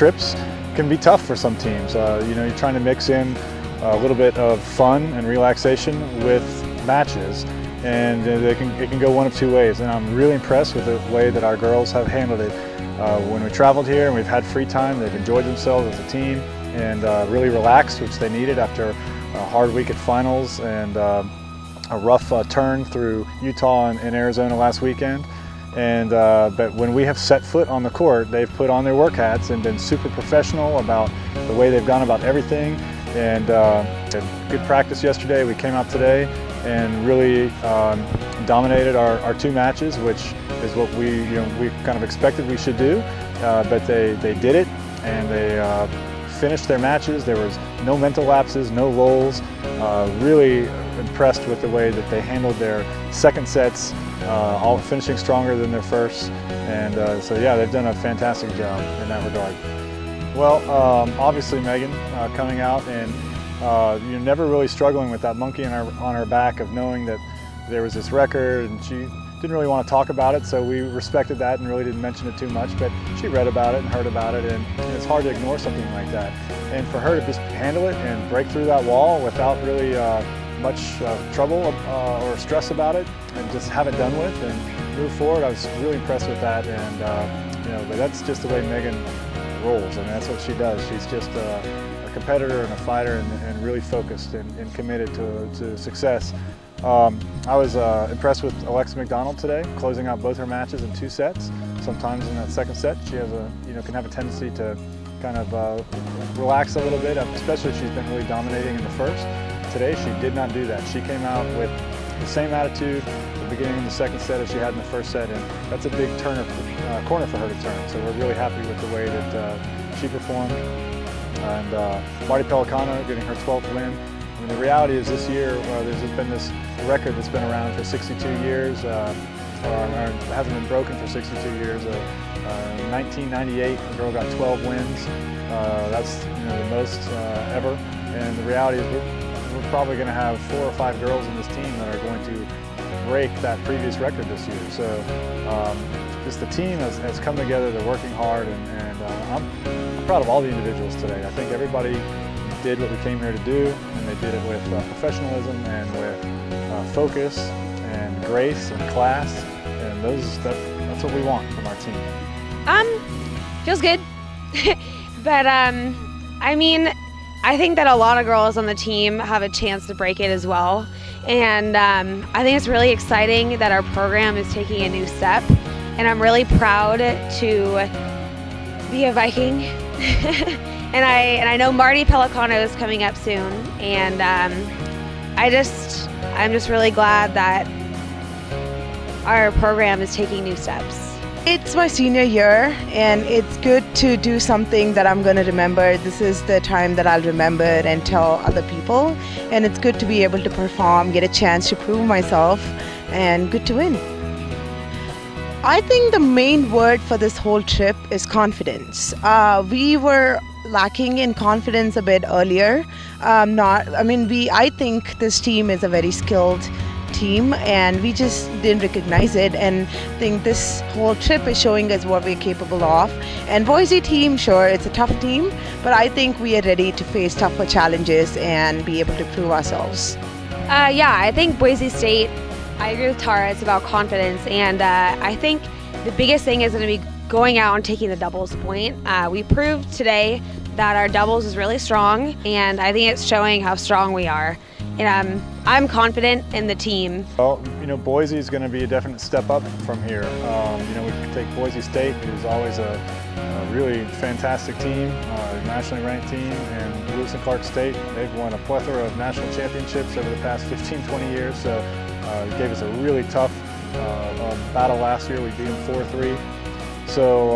trips can be tough for some teams. You know, you're trying to mix in a little bit of fun and relaxation with matches, and it can go one of two ways. And I'm really impressed with the way that our girls have handled it. When we traveled here and we've had free time, they've enjoyed themselves as a team and really relaxed, which they needed after a hard week at finals and a rough turn through Utah and Arizona last weekend. And but when we have set foot on the court, they've put on their work hats and been super professional about the way they've gone about everything. And had good practice yesterday. We came out today and really dominated our two matches, which is what we kind of expected we should do. But they did it, and they finished their matches. There was no mental lapses, no lulls. Really impressed with the way that they handled their second sets, all finishing stronger than their first. And so yeah, they've done a fantastic job in that regard. Well, obviously Megan coming out and you're never really struggling with that monkey on her back of knowing that there was this record, and she didn't really want to talk about it, so we respected that and really didn't mention it too much, but she read about it and heard about it, and it's hard to ignore something like that. And for her to just handle it and break through that wall without really much trouble or stress about it, and just have it done with and move forward, I was really impressed with that. And you know, but that's just the way Megan rolls. I mean, that's what she does. She's just a competitor and a fighter, and really focused and committed to success. I was impressed with Alexa McDonald today, closing out both her matches in 2 sets. Sometimes in that second set, she has can have a tendency to kind of relax a little bit, especially if she's been really dominating in the first. Today, she did not do that. She came out with the same attitude at the beginning of the second set as she had in the first set, and that's a big corner for her to turn. So we're really happy with the way that she performed. And Marty Pellicano getting her 12th win. I mean, the reality is this year there's been this record that's been around for 62 years, or hasn't been broken for 62 years. 1998, the girl got 12 wins. That's the most ever. And the reality is we're probably going to have 4 or 5 girls in this team that are going to break that previous record this year. So just the team has come together. They're working hard, and I'm proud of all the individuals today. I think everybody did what we came here to do, and they did it with professionalism and with focus and grace and class, and that's what we want from our team. Feels good. But I mean, I think that a lot of girls on the team have a chance to break it as well, and I think it's really exciting that our program is taking a new step, and I'm really proud to be a Viking. And I know Marty Pellicano is coming up soon, and I'm just really glad that our program is taking new steps. It's my senior year, and it's good to do something that I'm going to remember. This is the time that I'll remember and tell other people, and it's good to be able to perform, get a chance to prove myself, and good to win. I think the main word for this whole trip is confidence. We were lacking in confidence a bit earlier. I think this team is a very skilled team, and we just didn't recognize it, and I think this whole trip is showing us what we're capable of. And Boise team, sure, it's a tough team, but I think we are ready to face tougher challenges and be able to prove ourselves. Yeah, I think Boise State, I agree with Tara, it's about confidence, and I think the biggest thing is going to be going out and taking the doubles point. We proved today that our doubles is really strong, and I think it's showing how strong we are. And I'm confident in the team. Well, Boise is going to be a definite step up from here. We take Boise State, who's always a really fantastic team, a nationally ranked team, and Lewis and Clark State. They've won a plethora of national championships over the past 15, 20 years, so it gave us a really tough battle last year. We beat them 4-3. So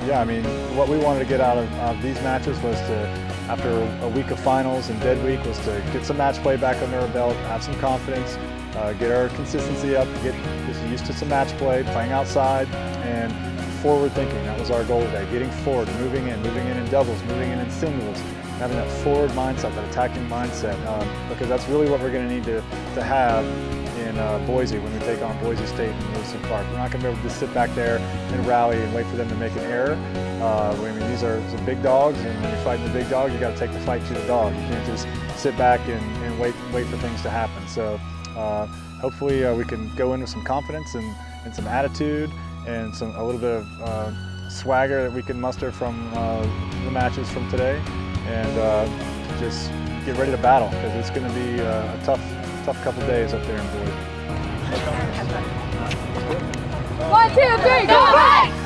yeah, I mean, what we wanted to get out of these matches was to, after a week of finals and dead week, was to get some match play back under our belt, have some confidence, get our consistency up, get used to some match play, playing outside, and forward thinking. That was our goal today, getting forward, moving in doubles, moving in singles, having that forward mindset, that attacking mindset, because that's really what we're going to need to have in Boise when we take on Boise State and Lewis Park. We're not going to be able to just sit back there and rally and wait for them to make an error. I mean, these are some big dogs, and when you're fighting the big dog, you got to take the fight to the dog. You can't just sit back and wait for things to happen. So hopefully we can go in with some confidence and some attitude and a little bit of swagger that we can muster from the matches from today, and just get ready to battle, because it's going to be a tough couple days up there in Boise. 1, 2, 3, go Vikes!